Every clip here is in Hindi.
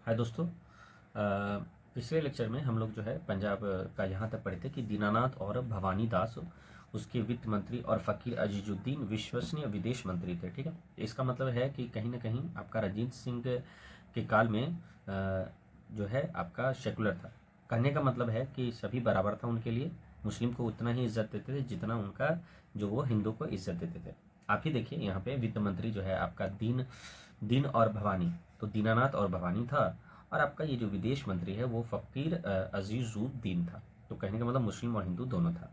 हाय दोस्तों। पिछले लेक्चर में हम लोग जो है पंजाब का यहाँ तक पढ़े थे कि दीनानाथ और भवानी दास उसके वित्त मंत्री और फ़कीर अजीजुद्दीन विश्वसनीय विदेश मंत्री थे। ठीक है, इसका मतलब है कि कहीं ना कहीं आपका रंजीत सिंह के काल में जो है आपका सेकुलर था। कहने का मतलब है कि सभी बराबर था उनके लिए, मुस्लिम को उतना ही इज्जत देते थे जितना उनका जो वो हिंदू को इज्जत देते थे। आप ही देखिए यहाँ पे वित्त मंत्री जो है आपका दीन दीन और भवानी, तो दीनानाथ और भवानी था। और आपका ये जो विदेश मंत्री है वो फ़कीर अजीजुद्दीन था। तो कहने का मतलब मुस्लिम और हिंदू दोनों था।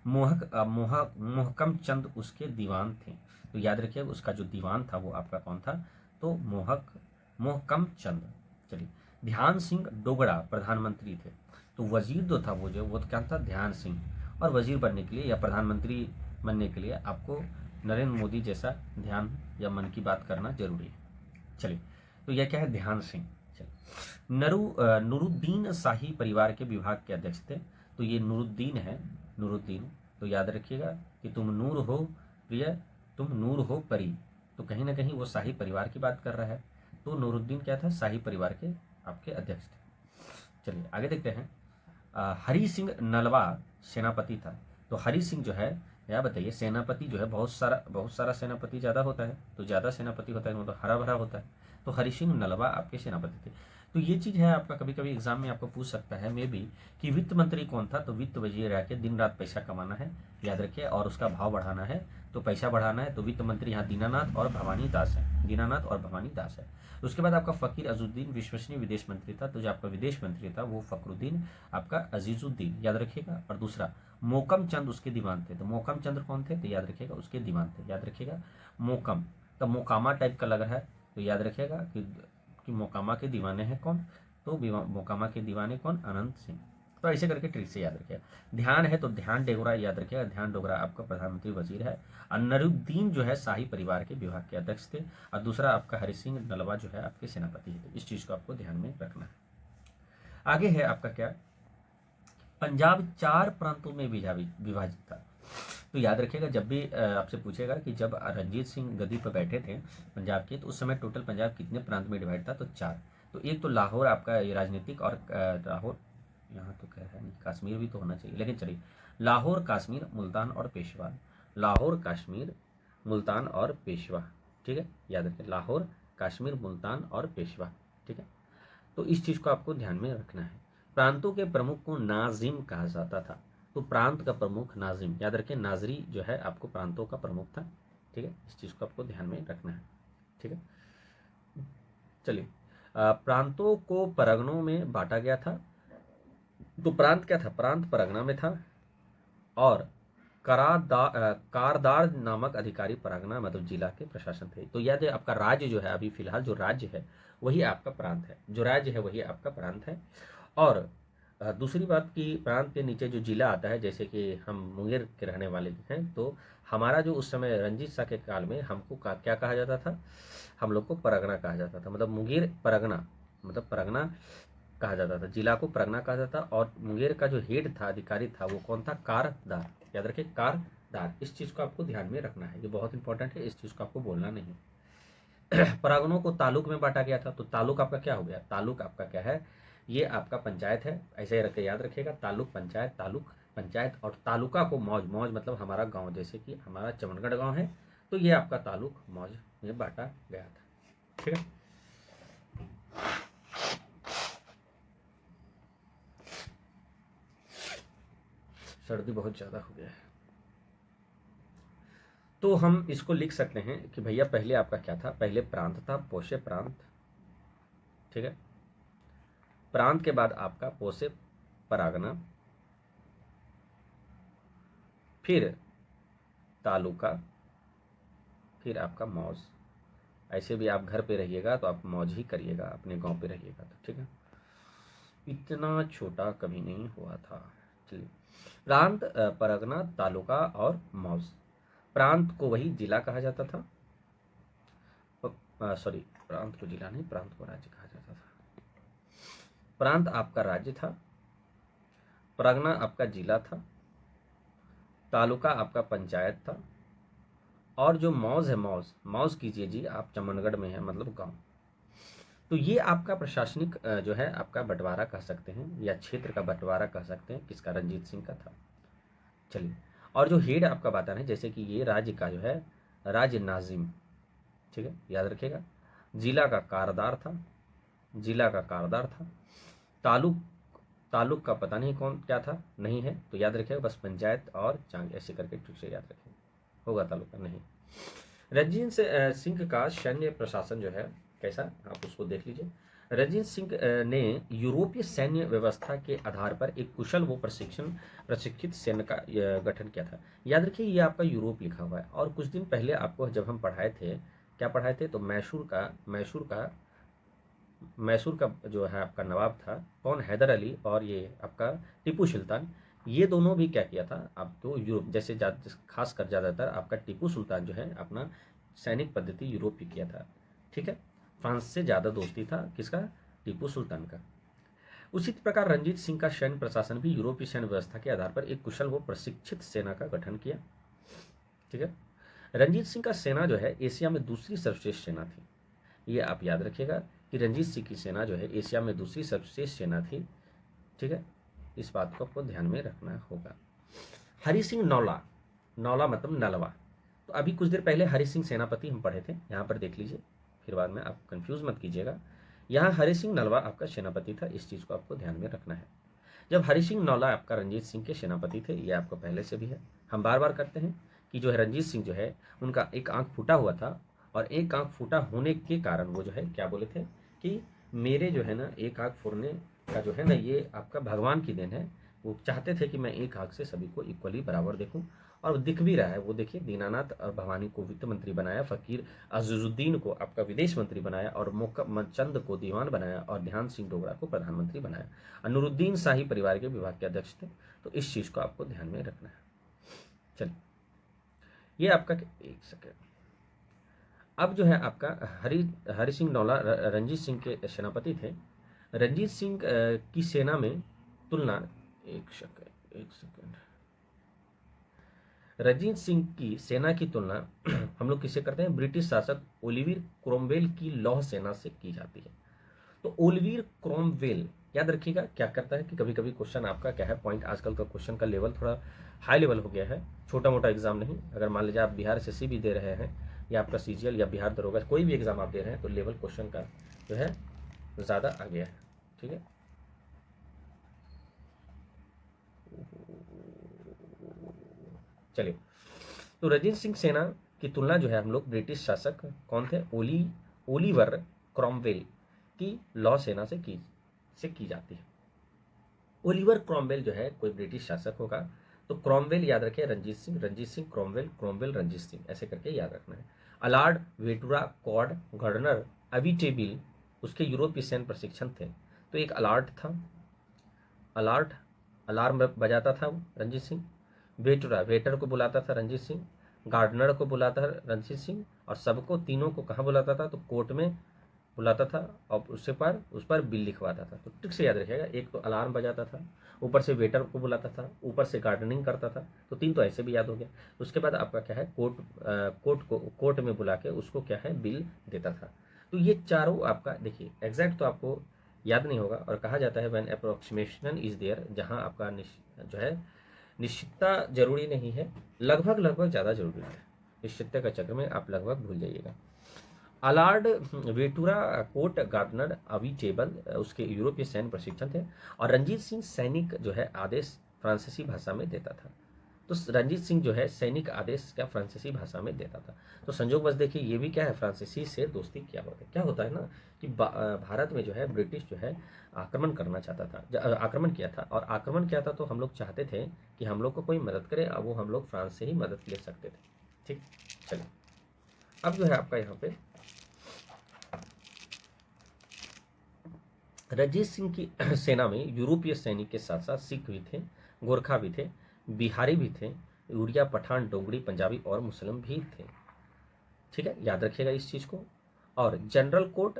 मोहकम चंद उसके दीवान थे। तो याद रखिए उसका जो दीवान था वो आपका कौन था, तो मोहकम चंद। चलिए, ध्यान सिंह डोगरा प्रधानमंत्री थे। तो वजीर जो था वो क्या था, ध्यान सिंह। और वजीर बनने के लिए या प्रधानमंत्री बनने के लिए आपको नरेंद्र मोदी जैसा ध्यान या मन की बात करना जरूरी है। चलिए, तो यह क्या है, ध्यान सिंह। चलिए, नूरुद्दीन शाही परिवार के विभाग के अध्यक्ष थे। तो ये नूरुद्दीन है, नूरुद्दीन। तो याद रखिएगा कि तुम नूर हो प्रिय, तुम नूर हो परी। तो कहीं ना कहीं वो शाही परिवार की बात कर रहा है। तो नूरुद्दीन क्या था, शाही परिवार के आपके अध्यक्ष थे। चलिए आगे देखते हैं। हरि सिंह नलवा सेनापति था। तो हरि सिंह जो है, या बताइए, सेनापति जो है बहुत सारा सेनापति ज़्यादा होता है, तो ज़्यादा सेनापति होता है मतलब हरा भरा होता है। तो हरि सिंह नलवा आपके सेनापति थे। तो ये चीज़ है आपका, कभी कभी एग्जाम में आपको पूछ सकता है मे बी कि वित्त मंत्री कौन था। तो वित्त वजीर रह के दिन रात पैसा कमाना है, याद रखिए, और उसका भाव बढ़ाना है, तो पैसा बढ़ाना है। तो वित्त मंत्री यहाँ दीनानाथ और भवानी दास है, दीनानाथ और भवानी दास है। उसके बाद आपका फ़कीर अजुद्दीन विश्वसनीय विदेश मंत्री था। तो जो आपका विदेश मंत्री था वो फ़खरुद्दीन आपका अजीजुद्दीन, याद रखिएगा। और दूसरा मोकम चंद उसके दीवान थे। तो मोकम चंद्र कौन थे, तो याद रखिएगा उसके दीवान थे, याद रखिएगा मोकम। तो मोकामा टाइप का लग रहा है, तो याद रखिएगा कि मोकामा के दीवाने हैं कौन, तो मोकामा के दीवाने कौन, अनंत सिंह। तो ऐसे करके ट्रिक से याद रखिएगा। ध्यान है तो ध्यान डोगरा, याद रखिएगा ध्यान डोगरा आपका प्रधानमंत्री वजीर है। और नरुद्दीन जो है शाही परिवार के विभाग के अध्यक्ष थे। और दूसरा आपका हरि सिंह नलवा जो है आपके सेनापति थे। इस चीज को आपको ध्यान में रखना है। आगे है आपका क्या, पंजाब 4 प्रांतों में विभाजित था। तो याद रखिएगा जब भी आपसे पूछेगा कि जब रंजीत सिंह गद्दी पर बैठे थे पंजाब के, तो उस समय टोटल पंजाब कितने प्रांत में डिवाइड था, तो 4। तो एक तो लाहौर आपका ये राजनीतिक, और लाहौर यहाँ तो क्या है नहीं, कश्मीर भी तो होना चाहिए, लेकिन चलिए, लाहौर, कश्मीर, मुल्तान और पेशवा। लाहौर, कश्मीर, मुल्तान और पेशवा। ठीक है, याद रखिए लाहौर, कश्मीर, मुल्तान और पेशवा। ठीक है, तो इस चीज को आपको ध्यान में रखना है। प्रांतों के प्रमुख को नाजिम कहा जाता था। तो प्रांत का प्रमुख नाजिम, याद रखें नाजरी जो है आपको प्रांतों का प्रमुख था। ठीक है, इस चीज को आपको ध्यान में रखना है। ठीक है, चलिए, प्रांतों को परगनों में बांटा गया था। तो प्रांत क्या था, प्रांत परगना में था। और कारदार नामक अधिकारी परगना मतलब जिला के प्रशासन थे। तो याद है आपका राज्य जो है, अभी फिलहाल जो राज्य है वही आपका प्रांत है, जो राज्य है वही आपका प्रांत है। और दूसरी बात कि प्रांत के नीचे जो जिला आता है, जैसे कि हम मुंगेर के रहने वाले हैं, तो हमारा जो उस समय रंजीत शाह के काल में हमको क्या कहा जाता था, हम लोग को परगना कहा जाता था। मतलब मुंगेर परगना, मतलब परगना कहा जाता था, जिला को परगना कहा जाता। और मुंगेर का जो हेड था, अधिकारी था, वो कौन था, कारदार। याद रखिए कारदार। इस चीज को आपको ध्यान में रखना है, ये बहुत इंपॉर्टेंट है, इस चीज को आपको बोलना नहीं। परगनों को तालुक में बांटा गया था। तो तालुक आपका क्या हो गया, तालुक आपका क्या है, ये आपका पंचायत है। ऐसे ही रखे, याद रखिएगा तालुक पंचायत, तालुक पंचायत। और तालुका को मौज, मौज मतलब हमारा गांव, जैसे कि हमारा चमनगढ़ गांव है, तो ये आपका तालुक मौज में बांटा गया था। ठीक है, सर्दी बहुत ज़्यादा हो गया है। तो हम इसको लिख सकते हैं कि भैया पहले आपका क्या था, पहले प्रांत था, पोषे प्रांत। ठीक है, प्रांत के बाद आपका पोषे परागना, फिर तालुका, फिर आपका मौज। ऐसे भी आप घर पे रहिएगा तो आप मौज ही करिएगा, अपने गांव पे रहिएगा तो। ठीक है, इतना छोटा कभी नहीं हुआ था। चलिए, प्रांत, परगना, तालुका और मौज। प्रांत को वही जिला कहा जाता था, सॉरी, प्रांत को जिला नहीं, प्रांत को राज्य कहा जाता था। प्रांत आपका राज्य था, परगना आपका जिला था, तालुका आपका पंचायत था, और जो मौज है, मौज मौज कीजिए जी, आप चमनगढ़ में है मतलब गांव। तो ये आपका प्रशासनिक जो है आपका बंटवारा कह सकते हैं या क्षेत्र का बंटवारा कह सकते हैं, किसका, रंजीत सिंह का था। चलिए, और जो हेड आपका बता रहे हैं, जैसे कि ये राज्य का जो है राज्य नाजिम, ठीक है, याद रखिएगा। जिला का कारदार था, जिला का कारदार था। तालुक, तालुक का पता नहीं कौन क्या था, नहीं है, तो याद रखिएगा बस पंचायत और चांग ऐसे करके ठीक से याद रखिएगा, होगा तालुका नहीं। रंजीत सिंह का सैन्य प्रशासन जो है कैसा, आप उसको देख लीजिए। रंजीत सिंह ने यूरोपीय सैन्य व्यवस्था के आधार पर एक कुशल व प्रशिक्षित सैन्य का गठन किया था। याद रखिए ये आपका यूरोप लिखा हुआ है, और कुछ दिन पहले आपको जब हम पढ़ाए थे, क्या पढ़ाए थे, तो मैसूर का जो है आपका नवाब था कौन, हैदर अली, और ये आपका टीपू सुल्तान, ये दोनों भी क्या किया था, आप तो यूरोप जैसे खासकर ज़्यादातर आपका टीपू सुल्तान जो है अपना सैनिक पद्धति यूरोप भी किया था, ठीक है। फ्रांस से ज़्यादा दोस्ती था किसका, टीपू सुल्तान का। उसी प्रकार रंजीत सिंह का सैन्य प्रशासन भी यूरोपीय सैन्य व्यवस्था के आधार पर एक कुशल व प्रशिक्षित सेना का गठन किया, ठीक है। रंजीत सिंह का सेना जो है एशिया में दूसरी सर्वश्रेष्ठ सेना थी, ये आप याद रखिएगा कि रंजीत सिंह की सेना जो है एशिया में दूसरी सर्वश्रेष्ठ सेना थी, ठीक है, इस बात को आपको ध्यान में रखना होगा। हरि सिंह नौला, नौला मतलब नलवा, तो अभी कुछ देर पहले हरि सिंह सेनापति हम पढ़े थे, यहाँ पर देख लीजिए, फिर बाद में आप कंफ्यूज मत कीजिएगा। यहाँ हरि सिंह नलवा आपका सेनापति था, इस चीज़ को आपको ध्यान में रखना है। जब हरि सिंह नौला आपका रंजीत सिंह के सेनापति थे, ये आपको पहले से भी है, हम बार बार करते हैं कि जो है रंजीत सिंह जो है उनका एक आंख फूटा हुआ था, और एक आंख फूटा होने के कारण वो जो है क्या बोले थे कि मेरे जो है ना एक आंख फोड़ने का जो है ना ये आपका भगवान की देन है, वो चाहते थे कि मैं एक आंख से सभी को इक्वली बराबर देखूं, और दिख भी रहा है। वो देखिए दीनानाथ और भवानी को वित्त मंत्री बनाया, फकीर अजीजुद्दीन को आपका विदेश मंत्री बनाया, और मोहम्मद चंद को दीवान बनाया, और ध्यान सिंह डोगरा को प्रधानमंत्री बनाया। अनुरुद्दीन शाही परिवार के विभाग के अध्यक्ष थे, तो इस चीज़ को आपको ध्यान में रखना है। चलिए, ये आपका एक सेकेंड, अब जो है आपका हरि सिंह नौला रंजीत सिंह के सेनापति थे। रंजीत सिंह की सेना में तुलना, एक सेकेंड, रंजीत सिंह की सेना की तुलना हम लोग किससे करते हैं, ब्रिटिश शासक ओलिवर क्रोमवेल की लौह सेना से की जाती है। तो ओलिवर क्रोमवेल याद रखिएगा क्या करता है कि कभी कभी क्वेश्चन आपका क्या है पॉइंट, आजकल का क्वेश्चन का लेवल थोड़ा हाई लेवल हो गया है, छोटा मोटा एग्जाम नहीं। अगर मान लीजिए आप बिहार एसएससी भी दे रहे हैं, या आपका सीजीएल या बिहार दरोगा कोई भी एग्जाम आप दे रहे हैं, तो लेवल क्वेश्चन का जो है ज़्यादा आ गया है, ठीक है। चलिए, तो रंजीत सिंह सेना की तुलना जो है हम लोग ब्रिटिश शासक कौन थे, ओलिवर क्रोमवेल की लौ सेना से की जाती है। ओलिवर क्रोमवेल जो है कोई ब्रिटिश शासक होगा, तो क्रोमवेल याद रखिए रंजीत सिंह क्रोमवेल, क्रोमवेल रंजीत सिंह, ऐसे करके याद रखना है। अलार्ड वेटुरा कॉड गर्डनर अविटेबिल उसके यूरोपीय सैन्य प्रशिक्षण थे। तो एक अलार्ड था, अलार्ड अलार्म बजाता था रंजीत सिंह, वेटुरा वेटर को बुलाता था रंजीत सिंह, गार्डनर को बुलाता था रंजीत सिंह, और सबको तीनों को कहाँ बुलाता था, तो कोर्ट में बुलाता था, और उस पर बिल लिखवाता था। तो ठीक से याद रखिएगा, एक तो अलार्म बजाता था, ऊपर से वेटर को बुलाता था, ऊपर से गार्डनिंग करता था, तो तीन तो ऐसे भी याद हो गया। उसके बाद आपका क्या है, कोर्ट में बुला के उसको क्या है बिल देता था। तो ये चारों आपका देखिए, एग्जैक्ट तो आपको याद नहीं होगा, और कहा जाता है व्हेन अप्रोक्सीमेशन इज देयर, जहाँ आपका जो है निश्चितता जरूरी नहीं है, लगभग लगभग ज़्यादा जरूरी है। निश्चितता का चक्र में आप लगभग भूल जाइएगा। अलार्ड वेटुरा कोर्ट गार्डनर अविटेबल उसके यूरोपीय सैन्य प्रशिक्षण थे, और रंजीत सिंह सैनिक जो है आदेश फ्रांसीसी भाषा में देता था। तो रंजीत सिंह जो है सैनिक आदेश क्या फ्रांसीसी भाषा में देता था। तो संजोग बस देखिए ये भी क्या है, फ्रांसीसी से दोस्ती क्या होता है ना कि भारत में जो है ब्रिटिश जो है आक्रमण करना चाहता था, आक्रमण किया था, और आक्रमण किया था तो हम लोग चाहते थे कि हम लोग को कोई मदद करे, अब वो हम लोग फ्रांस से ही मदद ले सकते थे, ठीक। चलिए, अब जो है आपका यहाँ पे रंजीत सिंह की सेना में यूरोपीय सैनिक के साथ साथ सिख भी थे, गोरखा भी थे, बिहारी भी थे, उड़िया, पठान, डोगरी, पंजाबी और मुस्लिम भी थे, ठीक है, याद रखिएगा इस चीज़ को। और जनरल कोर्ट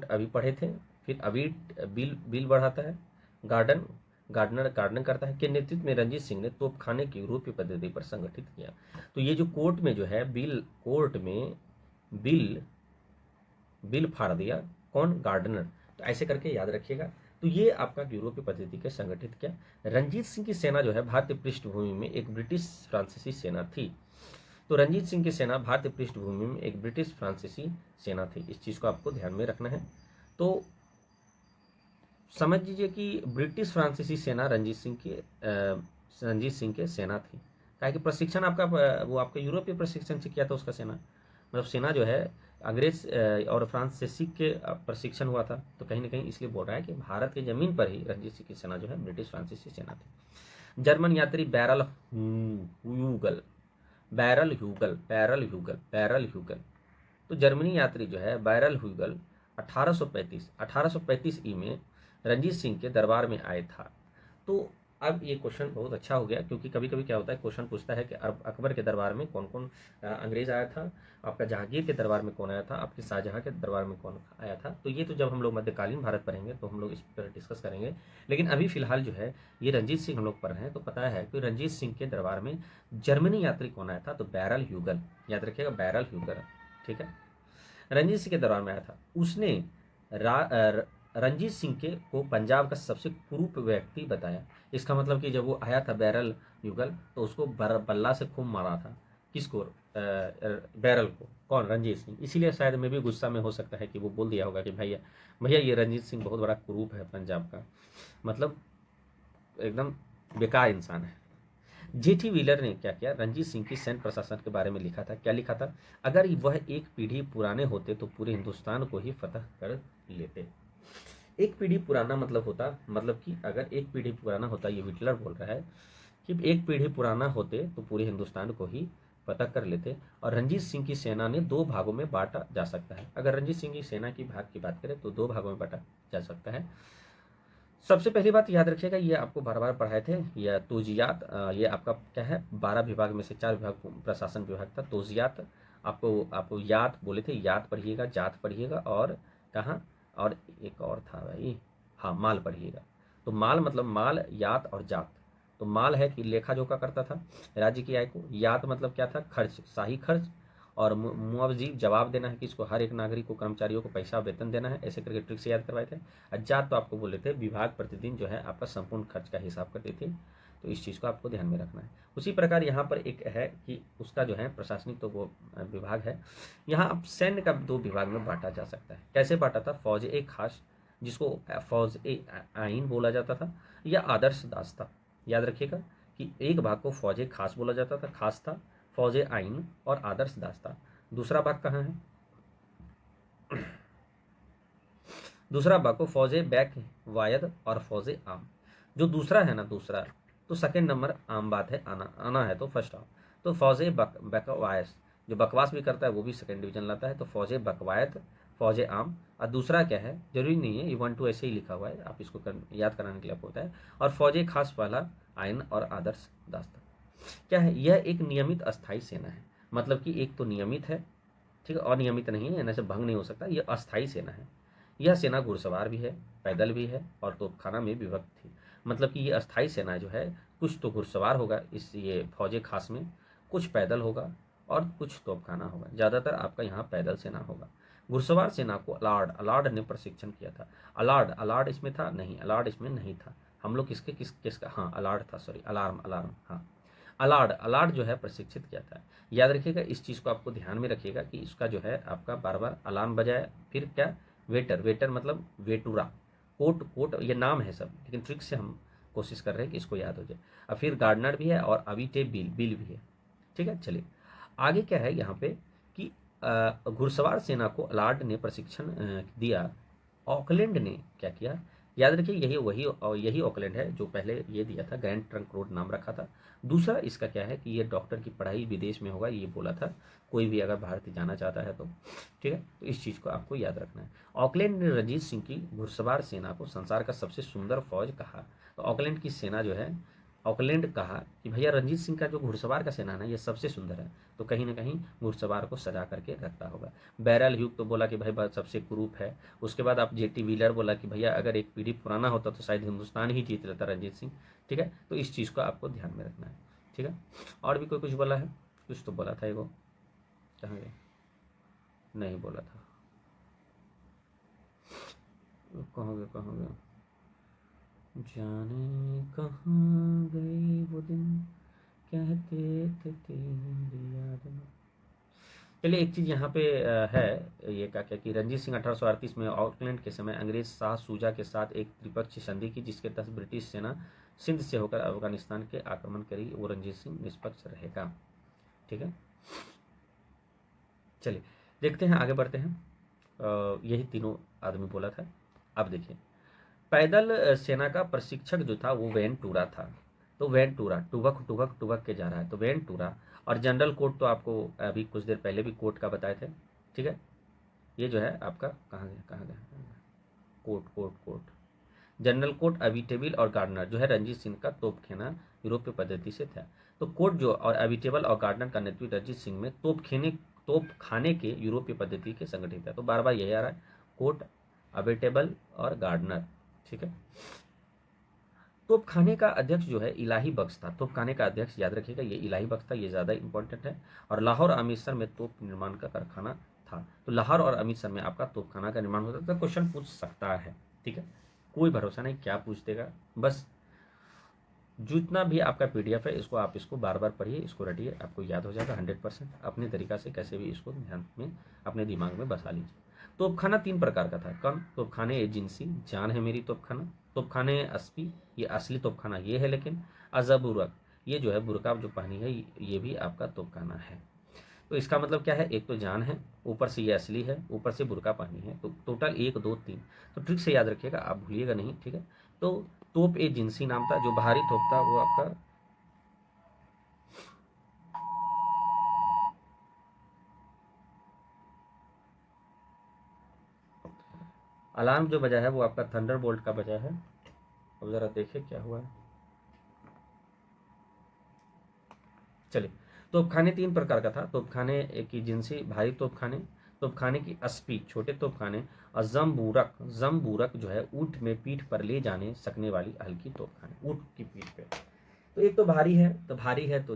अभी पढ़े थे, फिर अभी बिल बढ़ाता है, गार्डनर करता है, के नेतृत्व में रंजीत सिंह ने तोपखाने की यूरोपीय पद्धति पर संगठित किया। तो ये जो कोर्ट में जो है बिल फाड़ दिया, कौन? गार्डनर। तो ऐसे करके याद रखिएगा। तो ये आपका यूरोपीय पद्धति के संगठित क्या। रंजीत सिंह की सेना जो है भारतीय पृष्ठभूमि में एक ब्रिटिश फ्रांसीसी सेना थी। तो रंजीत सिंह की सेना भारतीय पृष्ठभूमि में एक ब्रिटिश फ्रांसीसी सेना थी, इस चीज़ को आपको ध्यान में रखना है। तो समझ लीजिए कि ब्रिटिश फ्रांसीसी सेना रंजीत सिंह के सेना थी। क्या कि प्रशिक्षण आपका वो आपका यूरोपीय प्रशिक्षण से किया था उसका सेना, मतलब सेना जो है अंग्रेज और फ्रांस से सीख के प्रशिक्षण हुआ था। तो कहीं ना कहीं इसलिए बोल रहा है कि भारत की जमीन पर ही रंजीत सिंह की सेना जो है ब्रिटिश फ्रांसीसी सेना थी। जर्मन यात्री ह्यूगल बैरल ह्यूगल। तो जर्मनी यात्री जो है बैरल ह्यूगल 1835 ई में रंजीत सिंह के दरबार में आया था। तो अब ये क्वेश्चन बहुत अच्छा हो गया, क्योंकि कभी कभी क्या होता है क्वेश्चन पूछता है कि अकबर के दरबार में कौन कौन अंग्रेज आया था, आपका जहांगीर के दरबार में कौन आया था, आपके शाहजहां के दरबार में कौन आया था। तो ये तो जब हम लोग मध्यकालीन भारत पढ़ेंगे तो हम लोग इस पर डिस्कस करेंगे। लेकिन अभी फिलहाल जो है ये रंजीत सिंह हम लोग पढ़ रहे हैं, तो पता है कि रंजीत सिंह के दरबार में जर्मनी यात्री कौन आया था, तो बैरल ह्यूगल। याद रखिएगा बैरल ह्यूगल, ठीक है। रंजीत सिंह के दरबार में आया था। उसने रंजीत सिंह के को पंजाब का सबसे कुरूप व्यक्ति बताया। इसका मतलब कि जब वो आया था बैरल युगल तो उसको बल्ला से खूब मारा था। किसको? बैरल को। कौन? रंजीत सिंह। इसीलिए शायद में भी गुस्सा में हो सकता है कि वो बोल दिया होगा कि भैया भैया ये रंजीत सिंह बहुत बड़ा कुरूप है पंजाब का, मतलब एकदम बेकार इंसान है। जेठी व्हीलर ने क्या किया? रंजीत सिंह की सैन्य प्रशासन के बारे में लिखा था। क्या लिखा था? अगर वह एक पीढ़ी पुराने होते तो पूरे हिंदुस्तान को ही फतह कर लेते। एक पीढ़ी पुराना मतलब होता, मतलब कि अगर एक पीढ़ी पुराना होता, ये व्हीलर बोल रहा है कि एक पीढ़ी पुराना होते तो पूरे हिंदुस्तान को ही फतह कर लेते। और रंजीत सिंह की सेना ने दो भागों में बांटा जा सकता है। अगर रंजीत सिंह की सेना की भाग की बात करें तो दो भागों में बांटा जा सकता है। सबसे पहली बात याद रखिएगा, ये आपको बार बार पढ़ाए थे, यह तोजियात, ये आपका क्या है 12 विभाग में से 4 विभाग प्रशासन विभाग था। तोजियात आपको आपको याद बोले थे, याद पढ़िएगा, जात पढ़िएगा, और कहाँ और एक और था भाई, हाँ माल पढ़िएगा। तो माल मतलब माल, यात और जात। तो माल है कि लेखा जोखा करता था राज्य की आय को। यात मतलब क्या था? खर्च, शाही खर्च। और मुआवजी जवाब देना है कि इसको हर एक नागरिक को, कर्मचारियों को पैसा वेतन देना है। ऐसे करके ट्रिक से याद करवाए थे। अज्जात तो आपको बोले थे विभाग प्रतिदिन जो है आपका संपूर्ण खर्च का हिसाब करती थी। तो इस चीज़ को आपको ध्यान में रखना है। उसी प्रकार यहाँ पर एक है कि उसका जो है प्रशासनिक तो वो विभाग है। यहाँ अब सैन्य का दो विभाग में बांटा जा सकता है। कैसे बांटा था? फौज ए खास, जिसको फौज ए आइन बोला जाता था, या आदर्श दास था। याद रखिएगा कि एक भाग को फौज ए खास बोला जाता था, खास था, फौज ए आइन और आदर्श दास था। दूसरा भाग कहाँ है? दूसरा भाग को फौजे बैक वायद और फौजे आम। जो दूसरा है ना, दूसरा तो सेकंड नंबर आम बात है, आना आना है तो फर्स्ट आओ। तो फौजे बकवायस, जो बकवास भी करता है वो भी सेकंड डिवीजन लाता है। तो फौजे बकवायत, फौजे आम। और दूसरा क्या है, जरूरी नहीं है, ये 1 2 ऐसे ही लिखा हुआ है, आप इसको याद कराने के लिए होता है। और फौजे खास वाला आयन और आदर्श दास्ता। क्या है? यह एक नियमित अस्थायी सेना है। मतलब कि एक तो नियमित है, ठीक है, अनियमित नहीं है, ऐसे भंग नहीं हो सकता। यह अस्थायी सेना है। यह सेना घुड़सवार भी है, पैदल भी है और तोपखाना में विभक्त थी। मतलब कि ये अस्थायी सेना जो है, कुछ तो घुड़सवार होगा इस ये फौजे खास में, कुछ पैदल होगा और कुछ तोपखाना होगा। ज़्यादातर आपका यहाँ पैदल सेना होगा। घुड़सवार सेना को अलार्ड अलार्ड ने प्रशिक्षण किया था। अलार्ड अलार्ड इसमें था नहीं, अलार्ड इसमें नहीं था। हम लोग किसका, हाँ अलार्ड था, सॉरी अलार्म अलार्म, हाँ अलार्ड अलार्ड जो है प्रशिक्षित किया था। याद रखिएगा, इस चीज़ को आपको ध्यान में रखिएगा कि इसका जो है आपका बार बार अलार्म बजाए। फिर क्या? वेटर, वेटर मतलब वेटूरा। कोट कोट ये नाम है सब, लेकिन ट्रिक से हम कोशिश कर रहे हैं कि इसको याद हो जाए। और फिर गार्डनर भी है और अविटे बिल बिल भी है। ठीक है, चलिए आगे क्या है यहाँ पे कि घुड़सवार सेना को अलार्ड ने प्रशिक्षण दिया। ऑकलैंड ने क्या किया? याद रखिए, यही ऑकलैंड है जो पहले ये दिया था, ग्रैंड ट्रंक रोड नाम रखा था। दूसरा इसका क्या है कि ये डॉक्टर की पढ़ाई विदेश में होगा, ये बोला था, कोई भी अगर भारत जाना चाहता है तो। ठीक है, तो इस चीज़ को आपको याद रखना है। ऑकलैंड ने रंजीत सिंह की घुड़सवार सेना को संसार का सबसे सुंदर फौज कहा। तो ऑकलैंड की सेना जो है, ऑकलैंड कहा कि भैया रंजीत सिंह का जो घुड़सवार का सेना है ना, ये सबसे सुंदर है। तो कहीं ना कहीं घुड़सवार को सजा करके रखता होगा। बैरल ह्यूग तो बोला कि भाई सबसे कुरूप है। उसके बाद आप जेटी व्हीलर बोला कि भैया अगर एक पीढ़ी पुराना होता तो शायद हिंदुस्तान ही जीत लेता रंजीत सिंह। ठीक है, तो इस चीज़ को आपको ध्यान में रखना है। ठीक है, और भी कोई कुछ बोला है? कुछ तो बोला था वो, कहाँ गया? नहीं बोला था। कहोगे कहोगे, जाने कहाँ गई वो दिन, कहते थे तेरी याद में। चलिए एक चीज़ यहाँ पे है, ये क्या क्या कि रंजीत सिंह 1838 में ऑकलैंड के समय अंग्रेज शाह सूजा के साथ एक त्रिपक्षीय संधि की, जिसके तहत ब्रिटिश सेना सिंध से होकर अफगानिस्तान के आक्रमण करेगी। वो रंजीत सिंह निष्पक्ष रहेगा। ठीक है, चलिए देखते हैं, आगे बढ़ते हैं। यही तीनों आदमी बोला था। अब देखिए, पैदल सेना का प्रशिक्षक जो था वो वेंटूरा था। तो वेंटूरा टुबक टुबक टुबक के जा रहा है, तो वेंटूरा। और जनरल कोट तो आपको अभी कुछ देर पहले भी कोट का बताए थे। ठीक है, ये जो है आपका कहाँ गया quote quote quote general quote, अबिटेबल और गार्डनर जो है रंजीत सिंह का तोपखाना यूरोपीय पद्धति से था। तो कोट जो और अबिटेबल और गार्डनर का नेतृत्व रंजीत सिंह में तोप खाने के यूरोपीय पद्धति के संगठित है। तो बार बार यही आ रहा है, कोट, अबिटेबल और गार्डनर। ठीक है, तोपखाने का अध्यक्ष जो है इलाही बख्श था। तोपखाने का अध्यक्ष याद रखिएगा, ये इलाही बख्श था, ये ज़्यादा इंपॉर्टेंट है। और लाहौर और अमृतसर में तोप निर्माण का कारखाना था। तो लाहौर और अमृतसर में आपका तोपखाना का निर्माण होता था। क्वेश्चन पूछ सकता है, ठीक है, कोई भरोसा नहीं क्या पूछ देगा। बस जितना भी आपका पीडीएफ है इसको आप इसको बार बार पढ़िए, इसको रटिए, आपको याद हो जाएगा 100%। अपने तरीका से कैसे भी इसको ध्यान में अपने दिमाग में बसा लीजिए। तोपखाना 3 प्रकार का था। कौन? तोपखाने एजेंसी, जान है मेरी तोपखाना। तोपखाने अस्पी, ये असली तोपखाना ये है, लेकिन अजबुरक, ये जो है बुरका जो पहनी है ये भी आपका तोपखाना है। तो इसका मतलब क्या है, एक तो जान है, ऊपर से ये असली है, ऊपर से बुरका पहनी है। तो टोटल 1 2 3। तो ट्रिक से याद रखिएगा, आप भूलिएगा नहीं। ठीक है, तो तोप ए जिंसी नाम था, जो भारी तोप था वो आपका अलार्म जो बजा है वो आपका थंडरबोल्ट का बजा है। अब जरा देखिए क्या हुआ है। चलिए, तोपखाने 3 प्रकार का था। तोपखाने की जिनसी भारी तोपखाने, तोपखाने की अस्पी छोटे तोपखाने, और जमबूरक जो है ऊँट में पीठ पर ले जाने सकने वाली हल्की तोपखाने, ऊँट की पीठ पे। तो एक तो भारी है, तो भारी है तो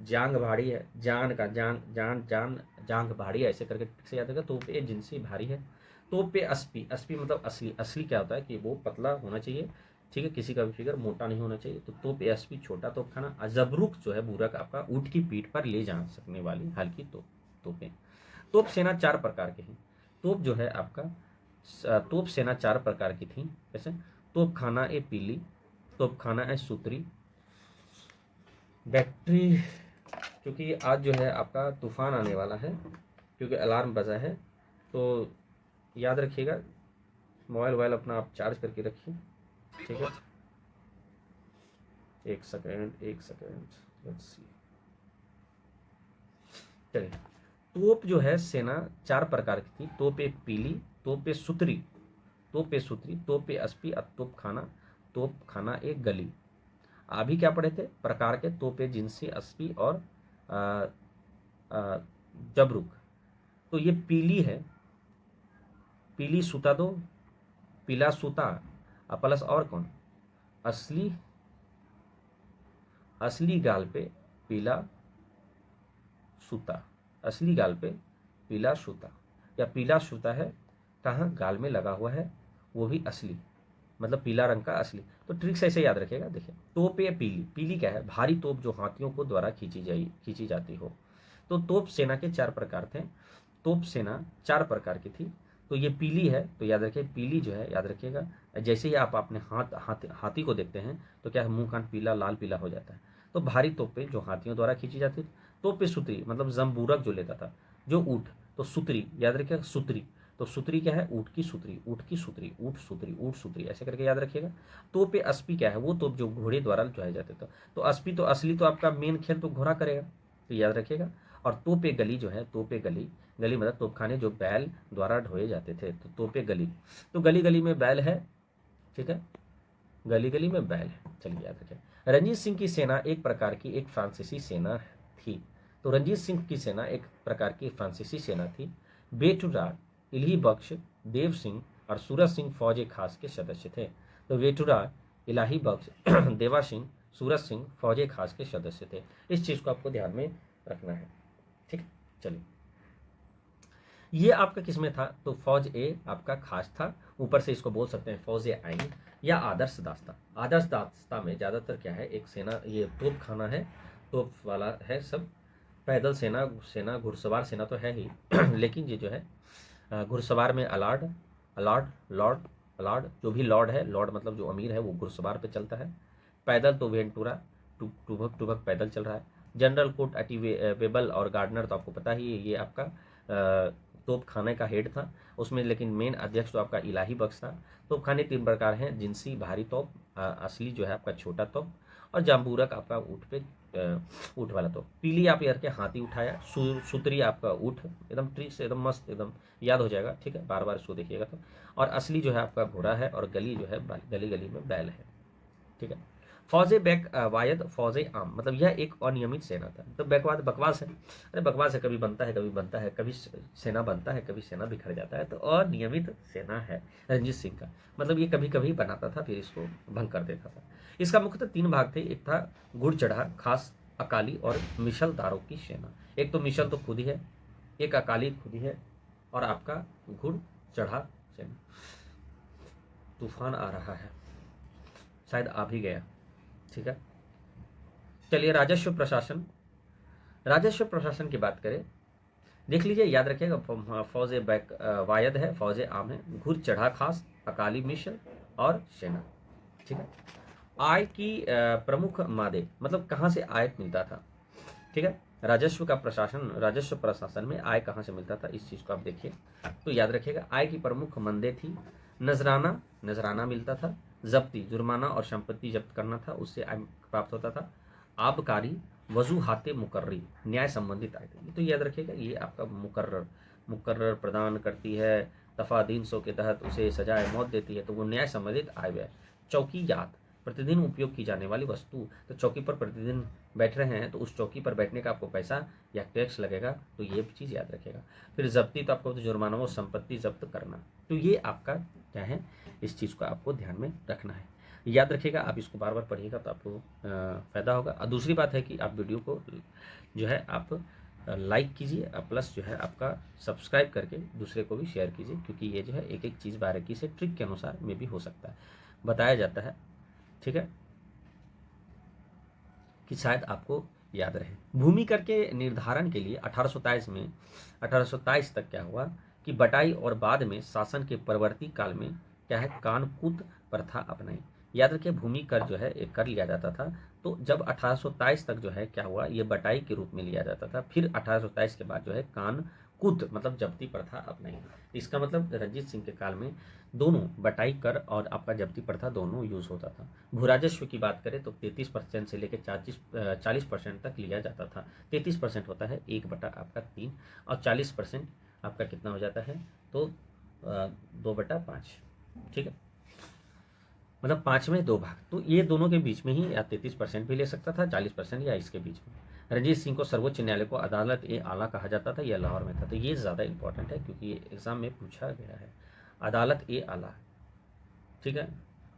जांग भारी है, जान का जांग भारी है, ऐसे करके से याद रखा। तोप ए जिनसी भारी है। तोप पे अस्पी, अस्पी मतलब असली। असली क्या होता है कि वो पतला होना चाहिए, ठीक है, किसी का भी फिगर मोटा नहीं होना चाहिए। तो तोप एसपी छोटा तोपखाना। अजबरुक जो है बुरक आपका ऊँट की पीठ पर ले जा सकने वाली हल्की तोपें। तोप सेना 4 प्रकार के हैं। तोप जो है आपका तोप सेना 4 प्रकार की थी। जैसे तोप खाना ए पीली, तोप खाना ए सूत्री। बैटरी, क्योंकि आज जो है आपका तूफान आने वाला है, क्योंकि अलार्म बजा है, तो याद रखिएगा मोबाइल वोबाइल अपना आप चार्ज करके रखिए। ठीक है, एक सेकेंड लेट्स सी। चलिए, तोप जो है सेना 4 प्रकार की थी। तोप ए पीली, तोप ए सुतरी, तोप ए अस्पी, तोप खाना एक गली। अभी क्या पढ़े थे प्रकार के? तोप ए जिनसी, अस्पी और आ, आ, जबरुक। तो ये पीली है, पीली सूता दो, पीला सूता प्लस और कौन, असली गाल पे पीला सूता, असली गाल पे पीला सूता, या पीला सूता है कहाँ, गाल में लगा हुआ है, वो भी असली, मतलब पीला रंग का असली। तो ट्रिक से ऐसे याद रखेगा। देखिए, तोप या पीली, पीली क्या है, भारी तोप जो हाथियों को द्वारा खींची जाती हो। तो तोप सेना के 4 प्रकार थे। तोप सेना 4 प्रकार की थी। तो ये पीली है, तो याद रखिए पीली जो है याद रखिएगा, जैसे ही आप अपने हाथी को देखते हैं तो क्या है, मुंह कान पीला लाल पीला हो जाता है। तो भारी तोपें जो हाथियों द्वारा खींची जाती थी। तोपे सुतरी मतलब जम्बूरक जो लेता था, जो ऊँट। तो सुतरी याद रखिएगा, सुतरी। तो सुतरी क्या है, ऊँट की सुतरी, ऐसे करके याद रखिएगा। तोपे अस्पी क्या है, वो तोप जो घोड़े द्वारा ढोया जाते थे। तो अस्पी तो असली, तो आपका मेन खेल तो घोड़ा करेगा, तो याद रखिएगा। और तोपे गली जो है, तोपे गली मतलब तोपखाने जो बैल द्वारा ढोए जाते थे। तो तोपे गली, तो गली गली में बैल है, ठीक है, गली गली में बैल है। चलिए याद रखें। रंजीत सिंह की सेना एक प्रकार की एक फ्रांसीसी सेना थी। तो रंजीत सिंह की सेना एक प्रकार की फ्रांसीसी सेना थी। बेटुरा, इल्ही बख्श, देव सिंह और सूरज सिंह फौज खास के सदस्य थे। तो बेटुरा, इलाही बख्श, देवा सिंह, सूरज सिंह फौज खास के सदस्य थे। इस चीज़ को आपको ध्यान में रखना है, ठीक है। चलिए, ये आपका किसमें था, तो फौज ए आपका खास था, ऊपर से इसको बोल सकते हैं फौज ए आइन या आदर्श दास्ता। आदर्श दास्ता में ज़्यादातर क्या है, एक सेना, ये तोप खाना है, तोप वाला है सब, पैदल सेना, सेना घुड़सवार सेना तो है ही लेकिन ये जो है घुड़सवार में अलार्ड, अलार्ड, लॉर्ड, अलार्ड जो भी लॉर्ड है, लॉर्ड मतलब जो अमीर है वो घुड़सवार पे चलता है। पैदल तो वेंटूरा टुभक टुभक पैदल चल रहा है। जनरल कोट वेबल और गार्डनर तो आपको पता ही है, ये आपका तोप खाने का हेड था उसमें, लेकिन मेन अध्यक्ष तो आपका इलाही बख्श था। तोप खाने 3 प्रकार हैं, जिनसी भारी तोप, असली जो है आपका छोटा तोप, और जाम्बूरक आपका ऊँट पे ऊँट वाला तोप। पीली आप यार के हाथी उठाया, सुतरी आपका ऊँट, एकदम ट्रिक से एकदम मस्त, एकदम याद हो जाएगा, ठीक है, बार बार इसको देखिएगा तो। और असली जो है आपका घोड़ा है, और गली जो है गली गली में बैल है, ठीक है। फौजे बैक वायद फौजे आम, मतलब यह एक अनियमित सेना था। तो बैकवाद बकवास है, अरे बकवास है, कभी बनता है कभी बनता है, कभी सेना बनता है कभी सेना बिखर जाता है, तो अनियमित सेना है रंजीत सिंह का। मतलब ये कभी कभी बनाता था फिर इसको भंग कर देता था। इसका मुख्यतः 3 भाग थे, एक था गुड़ चढ़ा खास अकाली और मिशलदारों की सेना। एक तो मिशल तो खुद ही है, एक अकाली खुद ही है, और आपका गुड़ चढ़ा सेना। तूफान आ रहा है, शायद आ भी गया, ठीक है। चलिए राजस्व प्रशासन, राजस्व प्रशासन की बात करें, देख लीजिए, याद रखिएगा, फौज बैक वायद है, फौज आम है, घुर चढ़ा खास, अकाली मिशन और सेना, ठीक है। आय की प्रमुख मादे, मतलब कहाँ से आय मिलता था, ठीक है। राजस्व का प्रशासन, राजस्व प्रशासन में आय कहाँ से मिलता था, इस चीज़ को आप देखिए तो याद रखिएगा। आय की प्रमुख मंदे थी, नजराना, नजराना मिलता था, जब्ती जुर्माना और संपत्ति जब्त करना था, उससे आय प्राप्त होता था, आबकारी, वजूहाते मुकर्री, न्याय संबंधित आय थे। तो याद रखिएगा, ये आपका मुकर्रर, मुकर्रर प्रदान करती है, दफा 300 के तहत उसे सजाए मौत देती है, तो वो न्याय संबंधित आय व्यय। चौकीयात, प्रतिदिन उपयोग की जाने वाली वस्तु, तो चौकी पर प्रतिदिन बैठ रहे हैं तो उस चौकी पर बैठने का आपको पैसा या टैक्स लगेगा, तो ये चीज़ याद रखेगा। फिर जब्ती, तो आपको तो जुर्माना वो संपत्ति जब्त करना, तो ये आपका क्या है, इस चीज़ को आपको ध्यान में रखना है, याद रखिएगा। आप इसको बार बार पढ़िएगा तो आपको फ़ायदा होगा। और दूसरी बात है कि आप वीडियो को जो है आप लाइक कीजिए, प्लस जो है आपका सब्सक्राइब करके दूसरे को भी शेयर कीजिए, क्योंकि ये जो है एक एक चीज़ बारीकी से ट्रिक के अनुसार में भी हो सकता है, बताया जाता है, ठीक है, कि शायद आपको याद रहे। भूमि कर के निर्धारण के लिए 1827 तक क्या हुआ कि बटाई और बाद में शासन के परवर्ती काल में क्या है, कानकूत प्रथा अपनाई। याद रखिए, भूमि कर जो है एक कर लिया जाता था, तो जब 1827 तक जो है क्या हुआ, ये बटाई के रूप में लिया जाता था, फिर 1827 के बाद जो है कानकूत मतलब जब्ती प्रथा अपनाई। इसका मतलब रणजीत सिंह के काल में दोनों बटाई कर और आपका जब्ती प्रथा दोनों यूज होता था। भूराजस्व की बात करें तो 33% से लेकर 40% तक लिया जाता था। 33% होता है 1/, आपका 3, और 40% आपका कितना हो जाता है, तो 2/5, ठीक है, मतलब 5 में 2 भाग, तो ये दोनों के बीच में ही या 33% भी ले सकता था, 40% या इसके बीच में। रणजीत सिंह को सर्वोच्च न्यायालय को अदालत ए आला कहा जाता था, यह लाहौर में था, तो ये ज़्यादा इंपॉर्टेंट है क्योंकि ये एग्जाम में पूछा गया है। अदालत ए आला, ठीक है,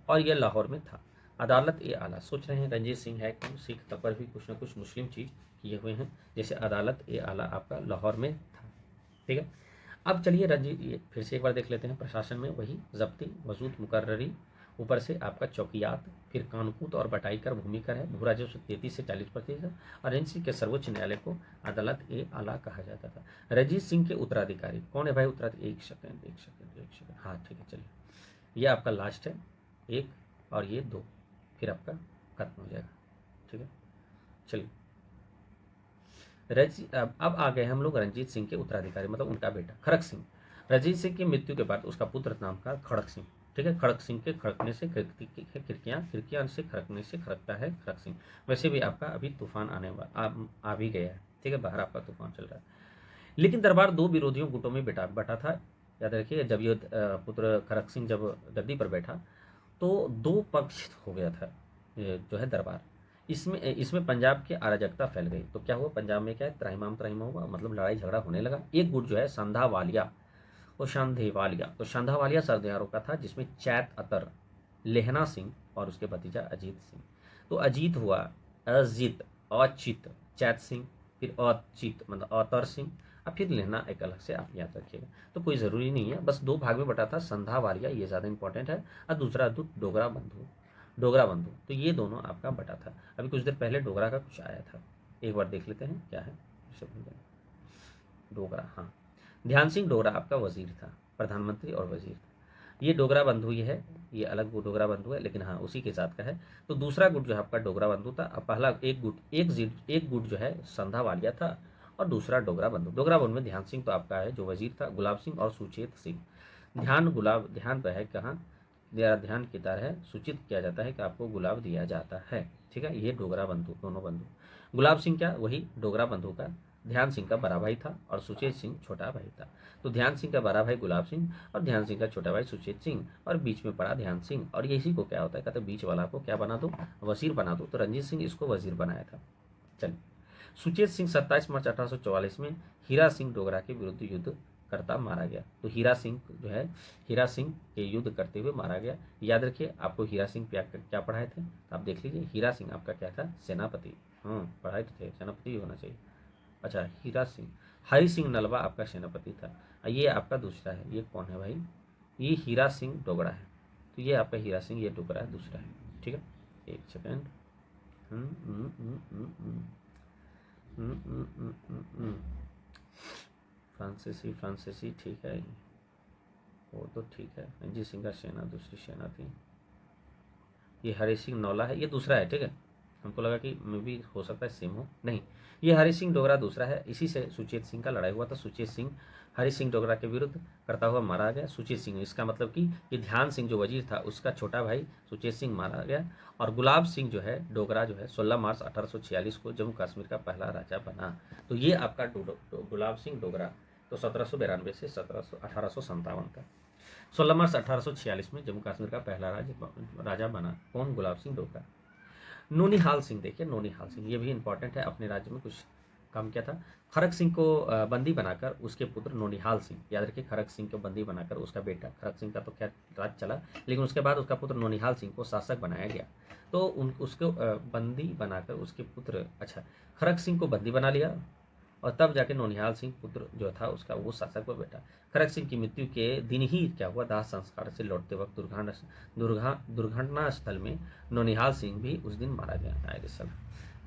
और यह लाहौर में था। अदालत ए आला, सोच रहे हैं रणजीत सिंह है कौन, सिख तब पर भी कुछ ना कुछ मुस्लिम चीज़ किए हुए हैं, जैसे अदालत ए आला आपका लाहौर में था, ठीक है। अब चलिए रणजीत, ये फिर से एक बार देख लेते हैं। प्रशासन में वही जब्ती, वजूद, मुकर्ररी, ऊपर से आपका चौकियात, फिर कानकूत और बटाई कर, भूमि कर है, भू राजस्व 33 से 40%, और एनसी के सर्वोच्च न्यायालय को अदालत ए आला कहा जाता था। रणजीत सिंह के उत्तराधिकारी कौन है भाई, उत्तराधिकारी, एक सेकंड एक सेकंड एक सेकंड, हाँ ठीक है, चलिए ये आपका लास्ट है, 1 और ये 2, फिर आपका खत्म हो जाएगा, ठीक है। चलिए अब आ गए हम लोग रंजीत सिंह के उत्तराधिकारी, मतलब उनका बेटा खड़क सिंह। रंजीत सिंह की मृत्यु के बाद उसका पुत्र नाम था खड़क सिंह, ठीक है। खड़क सिंह के खड़कने से खिड़की है, खिड़कियाँ, खिड़कियाँ से खड़कने से खड़कता है खड़क सिंह। वैसे भी आपका अभी तूफान आने वाला आ भी गया है, ठीक है, बाहर आपका तूफान चल रहा है। लेकिन दरबार 2 विरोधियों गुटों में बटा था। याद रखिए, जब ये पुत्र खड़क सिंह जब गद्दी पर बैठा तो 2 पक्ष हो गया था, ये जो है दरबार। इसमें इसमें पंजाब की अराजकता फैल गई, तो क्या हुआ, पंजाब में क्या है, त्राहिमाम त्राहिमा हुआ, मतलब लड़ाई झगड़ा होने लगा। एक गुट जो है संधावालिया और शांधेवालिया, तो शांधावालिया सरदारों का था, जिसमें चैत अतर, लेहना सिंह और उसके भतीजा अजीत सिंह। तो अजीत हुआ, अजीत, अचित, चैत सिंह, फिर अचित मतलब अतर सिंह, अब फिर लेना एक अलग से आप याद रखिएगा, तो कोई ज़रूरी नहीं है, बस 2 भाग में बटा था, संधा वालिया ये ज़्यादा इंपॉर्टेंट है, और दूसरा डोगरा बंधु, डोगरा बंधु, तो ये दोनों आपका बटा था। अभी कुछ देर पहले डोगरा का कुछ आया था, एक बार देख लेते हैं क्या है। डोगरा, हाँ, ध्यान सिंह डोगरा आपका वजीर था, प्रधानमंत्री और वजीर था। ये डोगरा बंधु ये है, ये अलग वो डोगरा बंधु है, लेकिन हाँ उसी के साथ का है। तो दूसरा गुट जो है आपका डोगरा बंधु था। अब पहला एक गुट जो है संधा वालिया था, और दूसरा डोगरा बंधु। डोगरा बंधु में ध्यान सिंह तो आपका है जो वजीर था, गुलाब सिंह और सुचेत सिंह। ध्यान पर है कहाँ, ध्यान की तरह है, सूचित किया जाता है कि आपको गुलाब दिया जाता है। ठीक है, ये डोगरा बंधु, दोनों बंधु। गुलाब सिंह क्या, वही डोगरा बंधु का ध्यान सिंह का बड़ा भाई था, और सुचेत सिंह छोटा भाई था। तो ध्यान सिंह का बड़ा भाई गुलाब सिंह, और ध्यान सिंह का छोटा भाई सुचेत सिंह, और बीच में पड़ा ध्यान सिंह। और इसी को क्या होता है, कहते बीच वाला को क्या बना दो, वजीर बना दो। तो रंजीत सिंह इसको वजीर बनाया था। चलिए, सुचेत सिंह 27 मार्च 1844 में हीरा सिंह डोगरा के विरुद्ध युद्ध करता मारा गया। तो हीरा सिंह जो है, हीरा सिंह के युद्ध करते हुए मारा गया। याद रखिए, आपको हीरा सिंह क्या पढ़ाए थे, आप देख लीजिए। हीरा सिंह आपका क्या था, सेनापति। पढ़ाए थे, सेनापति होना चाहिए। अच्छा, हीरा सिंह, हरि सिंह नलवा आपका सेनापति था। ये आपका दूसरा है, ये कौन है भाई, ये हीरा सिंह डोगरा है। तो ये आपका हीरा सिंह, ये डोगरा है, दूसरा है। ठीक है, एक सेकेंड। फ्रांसीसी ठीक है, वो तो ठीक है। रणजीत सिंह का सेना दूसरी सेना थी। ये हरि सिंह नौला है, ये दूसरा है। ठीक है, हमको लगा कि मे भी हो सकता है सेम हो, नहीं, ये हरि सिंह डोगरा दूसरा है। इसी से सुचेत सिंह का लड़ाई हुआ था। सुचेत सिंह हरि सिंह डोगरा के विरुद्ध करता हुआ मारा गया। सुचेत सिंह, इसका मतलब कि ये ध्यान सिंह जो वजीर था उसका छोटा भाई सुचेत सिंह मारा गया। और गुलाब सिंह जो है डोगरा जो है 16 मार्च 1846 को जम्मू कश्मीर का पहला राजा बना। तो ये आपका गुलाब सिंह डोगरा, तो 1792 से 1857 का। 16 मार्च 1846 में जम्मू कश्मीर का पहला राजा बना कौन, गुलाब सिंह डोगरा। नोनिहाल सिंह, देखिए नोनिहाल सिंह, ये भी इंपॉर्टेंट है, अपने राज्य में कुछ काम किया था। खड़क सिंह को बंदी बनाकर उसके पुत्र नोनिहाल सिंह, याद रखिए, खड़क सिंह को बंदी बनाकर उसका बेटा, खड़क सिंह का तो क्या राज चला, लेकिन उसके बाद उसका पुत्र नोनिहाल सिंह को शासक बनाया गया। तो उसको बंदी बनाकर उसके पुत्र, अच्छा, खड़क सिंह को बंदी बना लिया, और तब जाके नोनिहाल सिंह पुत्र जो था उसका, वो शासक को बेटा। खड़क सिंह की मृत्यु के दिन ही क्या हुआ, दाह संस्कार से लौटते वक्त दुर्घटना स्थल में नोनिहाल सिंह भी उस दिन मारा गया। आए साल,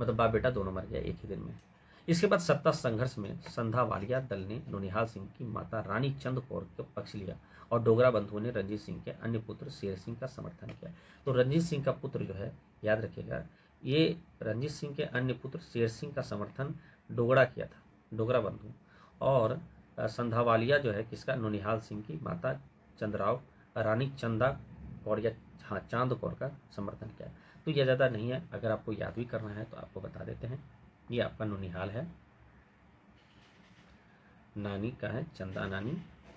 मतलब बाप बेटा दोनों मर गया एक ही दिन में। इसके बाद सत्ता संघर्ष में संधा वालिया दल ने नोनिहाल सिंह की माता रानी चंद कौर का पक्ष लिया, और डोगरा बंधुओं ने रंजीत सिंह के अन्य पुत्र शेर सिंह का समर्थन किया। तो रंजीत सिंह का पुत्र जो है, याद रखिएगा, ये रंजीत सिंह के अन्य पुत्र शेर सिंह का समर्थन डोगरा किया था, डोगरा बंधु। और संधावालिया जो है किसका, नोनिहाल सिंह की माता चंद्राव रानी चंदा कौर या हाँ चांद कौर का समर्थन किया। तो यह ज़्यादा नहीं है, अगर आपको याद भी करना है तो आपको बता देते हैं। ये आपका नोनिहाल है, नानी का है चंदा नानी,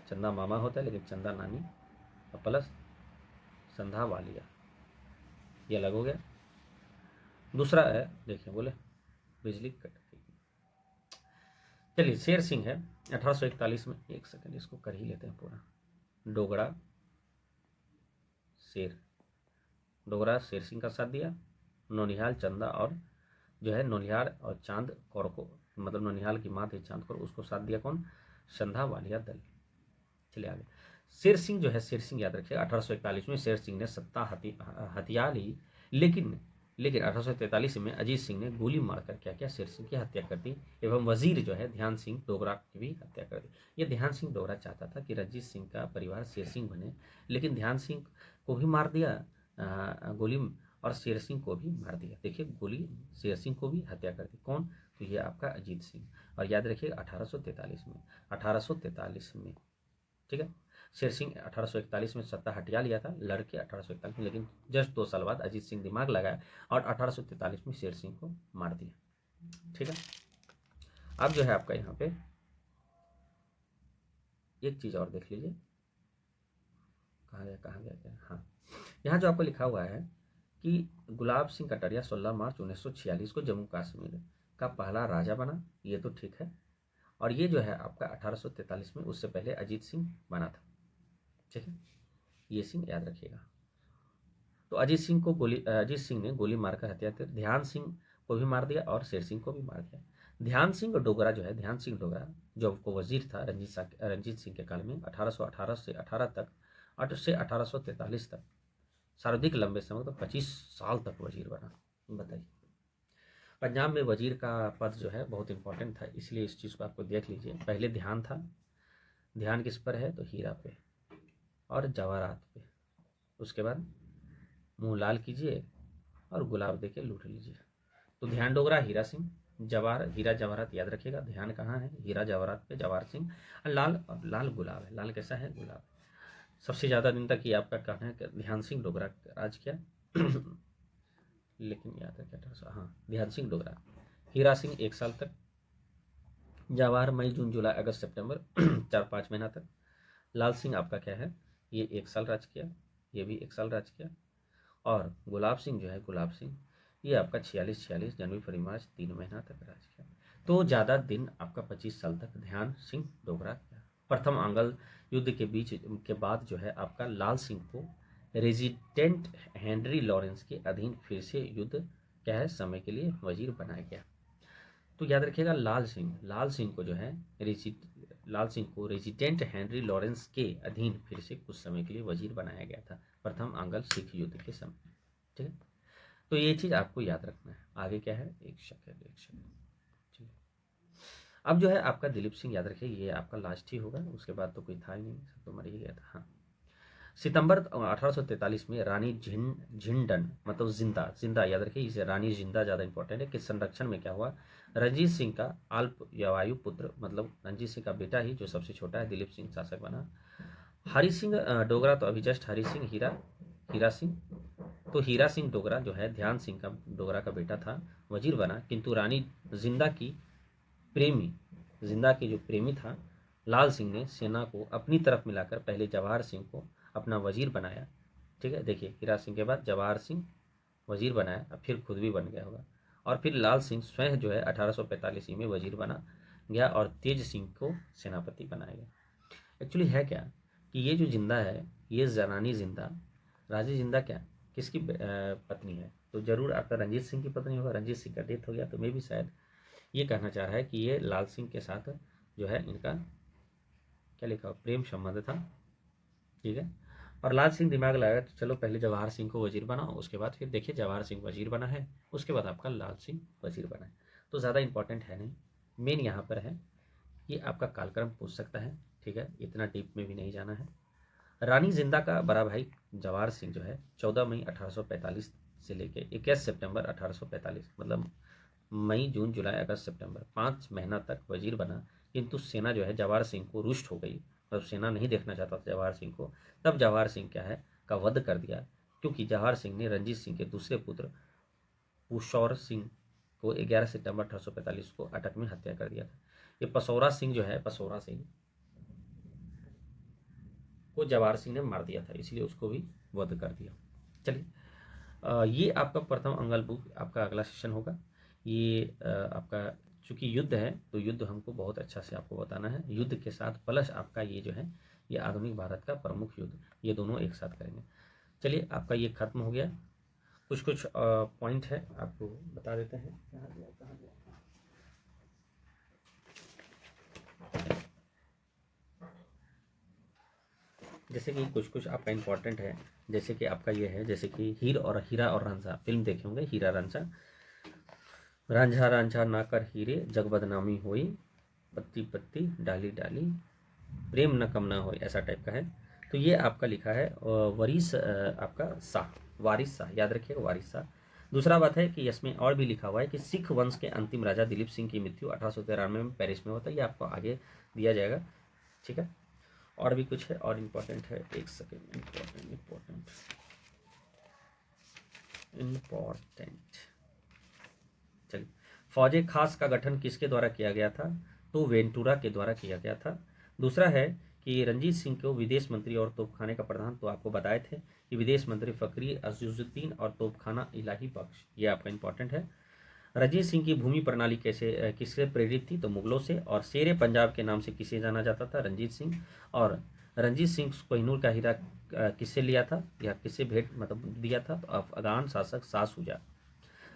चंदा मामा होता है लेकिन चंदा नानी, और प्लस संधावालिया, ये अलग हो गया। दूसरा है, देखिए बोले बिजली कट। चलिए, शेर सिंह है 1841 में, एक सेकंड इसको कर ही लेते हैं पूरा। डोगरा डोगरा शेर सिंह का साथ दिया, नोनिहाल चंदा और जो है नोनिहाल और चांद कौर को, मतलब नोनिहाल की माँ थी चांद कौर, उसको साथ दिया कौन, संधा वालिया दल। चलिए आगे, शेर सिंह जो है, शेर सिंह याद रखिएगा 1841 में शेर सिंह ने सत्ता हथिया ली, लेकिन 1843 में अजीत सिंह ने गोली मारकर क्या किया, शेर सिंह की हत्या कर दी, एवं वजीर जो है ध्यान सिंह डोगरा की भी हत्या कर दी। ये ध्यान सिंह डोगरा चाहता था कि रंजीत सिंह का परिवार शेर सिंह बने, लेकिन ध्यान सिंह को भी मार दिया गोली, और शेर सिंह को भी मार दिया। देखिए, गोली शेर सिंह को भी हत्या कर दी, कौन, तो ये आपका अजीत सिंह। और याद रखिए 1843 में, ठीक है, शेर सिंह 1841 में सत्ता हटिया लिया था लड़के 1841 में, लेकिन जस्ट 2 साल बाद अजीत सिंह दिमाग लगाया और 1843 में शेर सिंह को मार दिया। ठीक है, अब जो है आपका यहाँ पे एक चीज़ और देख लीजिए, कहाँ गया क्या, हाँ, यहाँ जो आपको लिखा हुआ है कि गुलाब सिंह कटारिया 16 मार्च 1946 को जम्मू कश्मीर का पहला राजा बना, ये तो ठीक है। और ये जो है आपका 1843 में, उससे पहले अजीत सिंह बना था। ठीक है, ये सिंह याद रखिएगा। तो अजीत सिंह ने गोली मारकर हत्या कर, ध्यान सिंह को भी मार दिया और शेर सिंह को भी मार दिया। ध्यान सिंह डोगरा जो है, ध्यान सिंह डोगरा जो आपको वजीर था रंजीत सिंह के काल में 1818 से 18 तक 8 से 1843 तक, सर्वाधिक लंबे समय तो 25 साल तक वजीर बना। बताइए, पंजाब में वजीर का पद जो है बहुत इंपॉर्टेंट था, इसलिए इस चीज़ को आपको देख लीजिए। पहले ध्यान था, ध्यान किस पर है तो हीरा पे और जवाहरात पे। उसके बाद मुंह लाल कीजिए और गुलाब देके लूट लीजिए। तो ध्यान डोगरा हीरा सिंह, जवाहर हीरा जवाहरात याद रखिएगा। ध्यान कहाँ है, हीरा जवाहरात पे जवाहर सिंह। और लाल गुलाब है। लाल कैसा है, गुलाब। सबसे ज़्यादा दिन तक ये आपका कहना है कि ध्यान सिंह डोगरा राज किया लेकिन याद रखिए 1800, हाँ, ध्यान सिंह डोगरा। हीरा सिंह 1 साल तक, जवाहर मई जून जुलाई अगस्त सितंबर 4-5 महीना तक। लाल सिंह आपका क्या है, ये 1 साल राज किया, ये भी 1 साल राज किया। और गुलाब सिंह जो है, गुलाब सिंह ये आपका 46 जनवरी फरवरी मार्च 3 महीना तक राज किया। तो ज़्यादा दिन आपका 25 साल तक ध्यान सिंह डोगरा किया। प्रथम आंग्ल युद्ध के बीच के बाद जो है आपका लाल सिंह को रेजिडेंट हेनरी लॉरेंस के अधीन फिर से युद्ध क्या है समय के लिए वजीर बनाया गया। तो याद रखिएगा, लाल सिंह को जो है लाल सिंह को रेजिडेंट हेनरी लॉरेंस के अधीन फिर से कुछ समय के लिए वजीर बनाया गया था प्रथम आंग्ल सिख युद्ध के समय। ठीक है, तो ये चीज़ आपको याद रखना है। आगे क्या है, एक सेकंड। ठीक है, अब जो है आपका दिलीप सिंह याद रखिए, ये आपका लास्ट ही होगा, उसके बाद तो कोई था ही नहीं, सब तो मर ही गया था। हाँ, सितंबर 1843 में रानी झिंडन मतलब जिंदा याद रखिए, इसे रानी जिंदा ज़्यादा इंपॉर्टेंट है कि संरक्षण में क्या हुआ, रंजीत सिंह का अल्पवायु पुत्र मतलब रंजीत सिंह का बेटा ही जो सबसे छोटा है दिलीप सिंह शासक बना। हरि सिंह डोगरा तो अभी जस्ट हरि सिंह हीरा सिंह। तो हीरा सिंह डोगरा जो है ध्यान सिंह का डोगरा का बेटा था, वजीर बना। किंतु रानी जिंदा की जो प्रेमी था लाल सिंह ने सेना को अपनी तरफ मिलाकर पहले जवाहर सिंह को अपना वजीर बनाया। ठीक है, देखिए, हीरा सिंह के बाद जवाहर सिंह वजीर बनाया, अब फिर खुद भी बन गया होगा। और फिर लाल सिंह स्वयं जो है 1845 में वजीर बना गया और तेज सिंह को सेनापति बनाया गया। एक्चुअली है क्या कि ये जो जिंदा है, ये रानी जिंदा, राजी जिंदा क्या किसकी पत्नी है, तो जरूर आपका रंजीत सिंह की पत्नी होगा। रंजीत सिंह का डेथ हो गया, तो मैं भी शायद ये कहना चाह रहा है कि ये लाल सिंह के साथ जो है इनका क्या लिखा प्रेम संबंध था। ठीक है, और लाल सिंह दिमाग लगाया तो चलो पहले जवाहर सिंह को वजीर बनाओ, उसके बाद फिर देखिए जवाहर सिंह वजीर बना है, उसके बाद आपका लाल सिंह वजीर बना है। तो ज़्यादा इंपॉर्टेंट है नहीं, मेन यहाँ पर है कि आपका कालक्रम पूछ सकता है। ठीक है, इतना डीप में भी नहीं जाना है। रानी जिंदा का बड़ा भाई जवाहर सिंह जो है 14 मई 1845 से लेके 21 सितंबर 1845 मतलब मई जून जुलाई अगस्त सितंबर 5 महीना तक वजीर बना। किंतु सेना जो है जवाहर सिंह को रुष्ट हो गई, मतलब सेना नहीं देखना चाहता था जवाहर सिंह को। तब जवाहर सिंह क्या है का वध कर दिया, क्योंकि जवाहर सिंह ने रंजीत सिंह के दूसरे पुत्र पुशौर सिंह को 11 सितंबर 1845 को अटक में हत्या कर दिया था। ये पसौरा सिंह जो है, पसौरा सिंह को जवाहर सिंह ने मार दिया था, इसलिए उसको भी वध कर दिया। चलिए, ये आपका प्रथम अंगल बुक आपका अगला सेशन होगा। ये आपका चूंकि युद्ध है तो युद्ध हमको बहुत अच्छा से आपको बताना है, युद्ध के साथ प्लस आपका ये जो है ये आधुनिक भारत का प्रमुख युद्ध, ये दोनों एक साथ करेंगे। चलिए, आपका ये खत्म हो गया। कुछ पॉइंट है आपको बता देते हैं। कहाँ गया। जैसे कि कुछ आपका इंपॉर्टेंट है, जैसे कि आपका ये है, जैसे कि हीरा और रांझा फिल्म देखे होंगे। हीरा रांझा, रांझा रांझा ना कर हीरे जग बदनामी होई, पत्ती पत्ती डाली डाली प्रेम न कम ना हो, ऐसा टाइप का है। तो ये आपका लिखा है आपका वारिस शाह, याद रखिएगा वारिस शाह। दूसरा बात है कि इसमें और भी लिखा हुआ है कि सिख वंश के अंतिम राजा दिलीप सिंह की मृत्यु 1893 में पेरिस में होता है, ये आपको आगे दिया जाएगा। ठीक है, और भी कुछ है और इम्पोर्टेंट है, एक सेकेंड। इम्पोर्टेंट चलिए, फौज खास का गठन किसके द्वारा किया गया था, तो वेंटूरा के द्वारा किया गया था। दूसरा है कि रंजीत सिंह को विदेश मंत्री और तोपखाने का प्रधान, तो आपको बताए थे कि विदेश मंत्री फकरी अजीजुद्दीन और तोपखाना इलाही बख्श, ये आपका इंपॉर्टेंट है। रंजीत सिंह की भूमि प्रणाली किससे प्रेरित थी, तो मुगलों से। और शेरे पंजाब के नाम से किसे जाना जाता था, रंजीत सिंह। और रंजीत सिंह कोहिनूर का हीरा किससे लिया था या किससे भेंट मतलब दिया था, तो अफगान शासक शाह शुजा।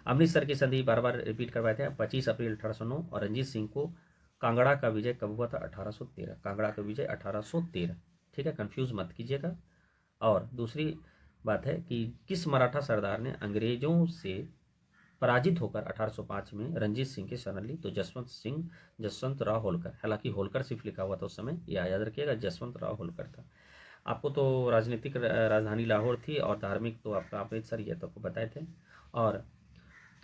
अमृतसर की संधि बार बार रिपीट करवाए थे 25 अप्रैल 1809 और रणजीत सिंह को कांगड़ा का विजय कब हुआ था 1813। कांगड़ा का विजय 1813, ठीक है, कंफ्यूज मत कीजिएगा। और दूसरी बात है कि किस मराठा सरदार ने अंग्रेजों से पराजित होकर 1805 में रणजीत सिंह की शरण ली? तो जसवंत राव होलकर। हालांकि होलकर सिर्फ लिखा हुआ था उस समय, यह याद रखिएगा, जसवंत राव होलकर था। आपको तो राजनीतिक राजधानी लाहौर थी और धार्मिक तो आपका अमृतसर, ये तो आपको बताए थे। और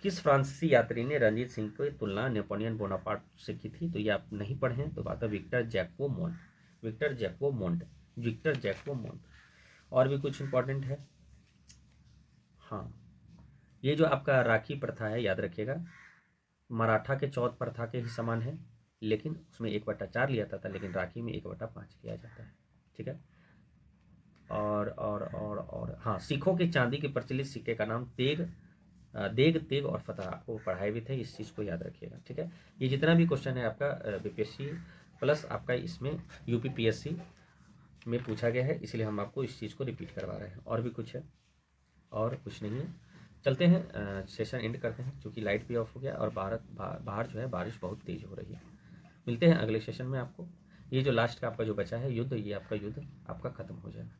किस फ्रांसीसी यात्री ने रणजीत सिंह की तुलना नेपोलियन बोनापार्ट से की थी? तो ये आप नहीं पढ़े हैं, तो बात है Victor Jacquemont. Victor Jacquemont, Victor Jacquemont. और भी कुछ इंपॉर्टेंट है? हाँ, ये जो आपका राखी प्रथा है, याद रखिएगा, मराठा के चौथ प्रथा के ही समान है, लेकिन उसमें 1/4 लिया जाता था, लेकिन राखी में 1/5 लिया जाता है, ठीक है। और हाँ, सिखों के चांदी के प्रचलित सिक्के का नाम देग, तेग और फतह, आपको पढ़ाए भी थे, इस चीज़ को याद रखिएगा, ठीक है। ये जितना भी क्वेश्चन है आपका बीपीएससी प्लस आपका इसमें यूपीपीएससी में पूछा गया है, इसलिए हम आपको इस चीज़ को रिपीट करवा रहे हैं। और भी कुछ है? और कुछ नहीं है। चलते हैं, सेशन एंड करते हैं, क्योंकि लाइट भी ऑफ हो गया और बाहर जो है बारिश बहुत तेज़ हो रही है। मिलते हैं अगले सेशन में आपको। ये जो लास्ट का आपका जो बचा है युद्ध, ये आपका युद्ध आपका खत्म हो जाएगा।